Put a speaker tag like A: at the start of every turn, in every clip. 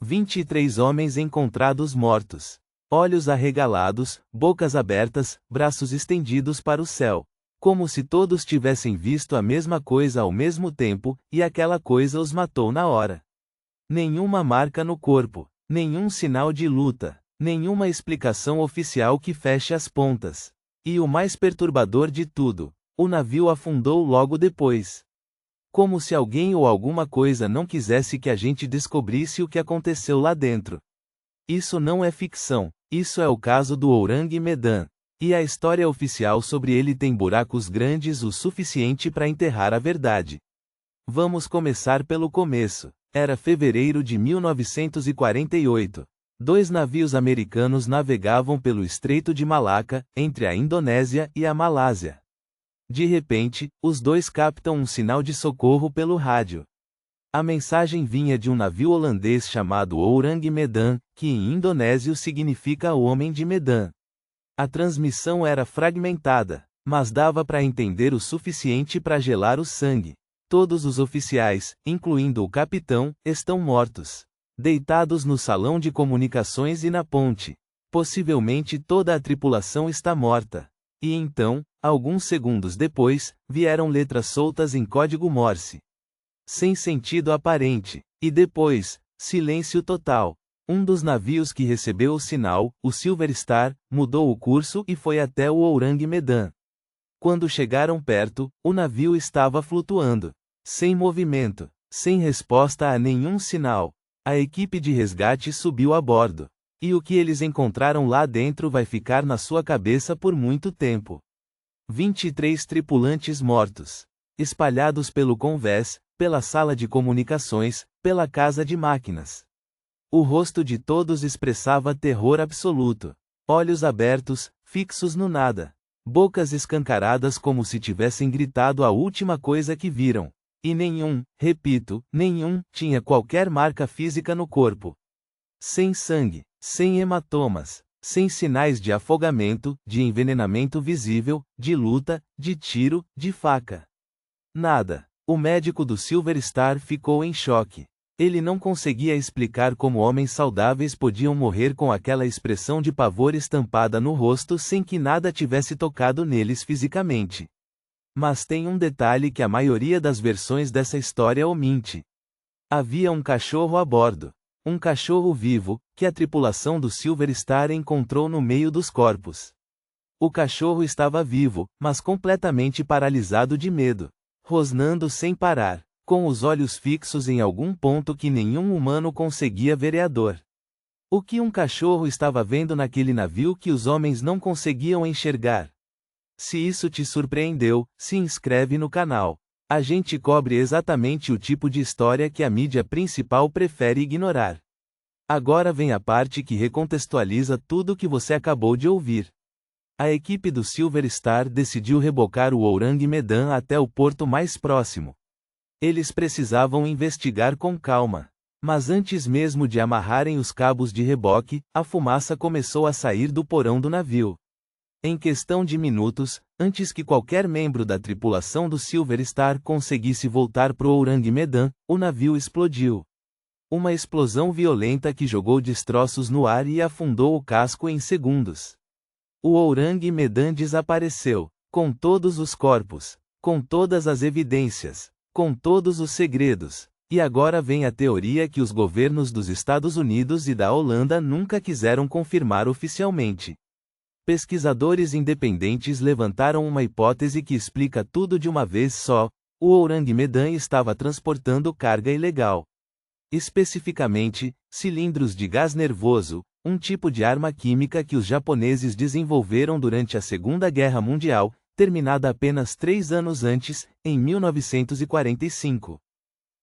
A: 23 homens encontrados mortos. Olhos arregalados, bocas abertas, braços estendidos para o céu. Como se todos tivessem visto a mesma coisa ao mesmo tempo, e aquela coisa os matou na hora. Nenhuma marca no corpo, nenhum sinal de luta, nenhuma explicação oficial que feche as pontas. E o mais perturbador de tudo, o navio afundou logo depois. Como se alguém ou alguma coisa não quisesse que a gente descobrisse o que aconteceu lá dentro. Isso não é ficção, isso é o caso do Ourang Medan. E a história oficial sobre ele tem buracos grandes o suficiente para enterrar a verdade. Vamos começar pelo começo. Era fevereiro de 1948. 2 navios americanos navegavam pelo Estreito de Malaca, entre a Indonésia e a Malásia. De repente, os dois captam um sinal de socorro pelo rádio. A mensagem vinha de um navio holandês chamado Ourang Medan, que em indonésio significa o Homem de Medan. A transmissão era fragmentada, mas dava para entender o suficiente para gelar o sangue. Todos os oficiais, incluindo o capitão, estão mortos. Deitados no salão de comunicações e na ponte. Possivelmente toda a tripulação está morta. E então, alguns segundos depois, vieram letras soltas em código Morse. Sem sentido aparente. E depois, silêncio total. Um dos navios que recebeu o sinal, o Silver Star, mudou o curso e foi até o Ourang Medan. Quando chegaram perto, o navio estava flutuando. Sem movimento, sem resposta a nenhum sinal. A equipe de resgate subiu a bordo. E o que eles encontraram lá dentro vai ficar na sua cabeça por muito tempo. 23 tripulantes mortos. Espalhados pelo convés, pela sala de comunicações, pela casa de máquinas. O rosto de todos expressava terror absoluto. Olhos abertos, fixos no nada. Bocas escancaradas como se tivessem gritado a última coisa que viram. E nenhum, repito, nenhum, tinha qualquer marca física no corpo. Sem sangue, sem hematomas, sem sinais de afogamento, de envenenamento visível, de luta, de tiro, de faca. Nada. O médico do Silver Star ficou em choque. Ele não conseguia explicar como homens saudáveis podiam morrer com aquela expressão de pavor estampada no rosto sem que nada tivesse tocado neles fisicamente. Mas tem um detalhe que a maioria das versões dessa história omite. Havia um cachorro a bordo. Um cachorro vivo, que a tripulação do Silver Star encontrou no meio dos corpos. O cachorro estava vivo, mas completamente paralisado de medo. Rosnando sem parar. Com os olhos fixos em algum ponto que nenhum humano conseguia ver. O que um cachorro estava vendo naquele navio que os homens não conseguiam enxergar? Se isso te surpreendeu, se inscreve no canal. A gente cobre exatamente o tipo de história que a mídia principal prefere ignorar. Agora vem a parte que recontextualiza tudo o que você acabou de ouvir. A equipe do Silver Star decidiu rebocar o Ourang Medan até o porto mais próximo. Eles precisavam investigar com calma. Mas antes mesmo de amarrarem os cabos de reboque, a fumaça começou a sair do porão do navio. Em questão de minutos, antes que qualquer membro da tripulação do Silver Star conseguisse voltar pro Ourang Medan, o navio explodiu. Uma explosão violenta que jogou destroços no ar e afundou o casco em segundos. O Ourang Medan desapareceu, com todos os corpos, com todas as evidências, com todos os segredos. E agora vem a teoria que os governos dos Estados Unidos e da Holanda nunca quiseram confirmar oficialmente. Pesquisadores independentes levantaram uma hipótese que explica tudo de uma vez só: o Ourang Medan estava transportando carga ilegal. Especificamente, cilindros de gás nervoso, um tipo de arma química que os japoneses desenvolveram durante a Segunda Guerra Mundial, terminada apenas 3 anos antes, em 1945.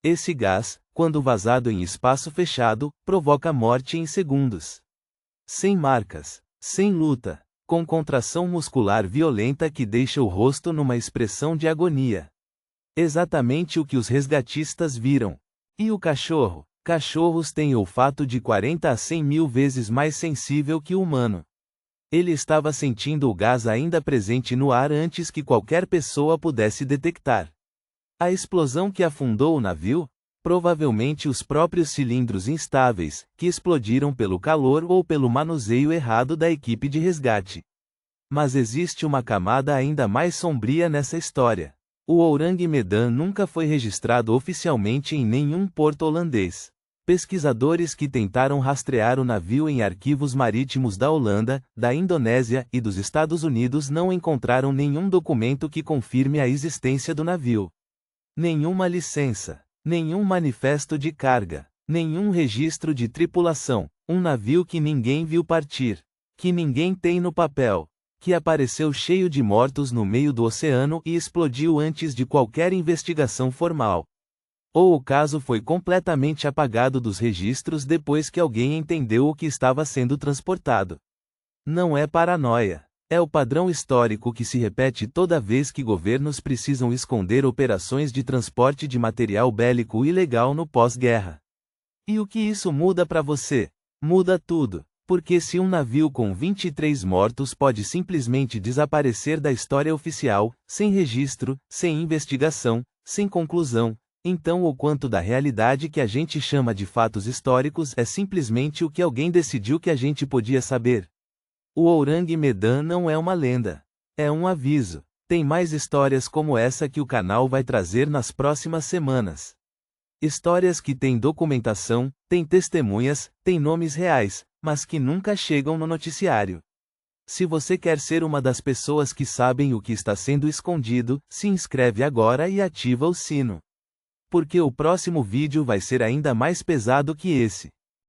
A: Esse gás, quando vazado em espaço fechado, provoca morte em segundos. Sem marcas, sem luta, com contração muscular violenta que deixa o rosto numa expressão de agonia. Exatamente o que os resgatistas viram. E o cachorro? Cachorros têm olfato de 40 a 100 mil vezes mais sensível que o humano. Ele estava sentindo o gás ainda presente no ar antes que qualquer pessoa pudesse detectar. A explosão que afundou o navio? Provavelmente os próprios cilindros instáveis, que explodiram pelo calor ou pelo manuseio errado da equipe de resgate. Mas existe uma camada ainda mais sombria nessa história. O Ourang Medan nunca foi registrado oficialmente em nenhum porto holandês. Pesquisadores que tentaram rastrear o navio em arquivos marítimos da Holanda, da Indonésia e dos Estados Unidos não encontraram nenhum documento que confirme a existência do navio. Nenhuma licença, nenhum manifesto de carga, nenhum registro de tripulação, um navio que ninguém viu partir, que ninguém tem no papel, que apareceu cheio de mortos no meio do oceano e explodiu antes de qualquer investigação formal. Ou o caso foi completamente apagado dos registros depois que alguém entendeu o que estava sendo transportado. Não é paranoia. É o padrão histórico que se repete toda vez que governos precisam esconder operações de transporte de material bélico ilegal no pós-guerra. E o que isso muda para você? Muda tudo. Porque se um navio com 23 mortos pode simplesmente desaparecer da história oficial, sem registro, sem investigação, sem conclusão, então o quanto da realidade que a gente chama de fatos históricos é simplesmente o que alguém decidiu que a gente podia saber. O Ourang Medan não é uma lenda. É um aviso. Tem mais histórias como essa que o canal vai trazer nas próximas semanas. Histórias que têm documentação, têm testemunhas, têm nomes reais, mas que nunca chegam no noticiário. Se você quer ser uma das pessoas que sabem o que está sendo escondido, se inscreve agora e ativa o sino. Porque o próximo vídeo vai ser ainda mais pesado que esse.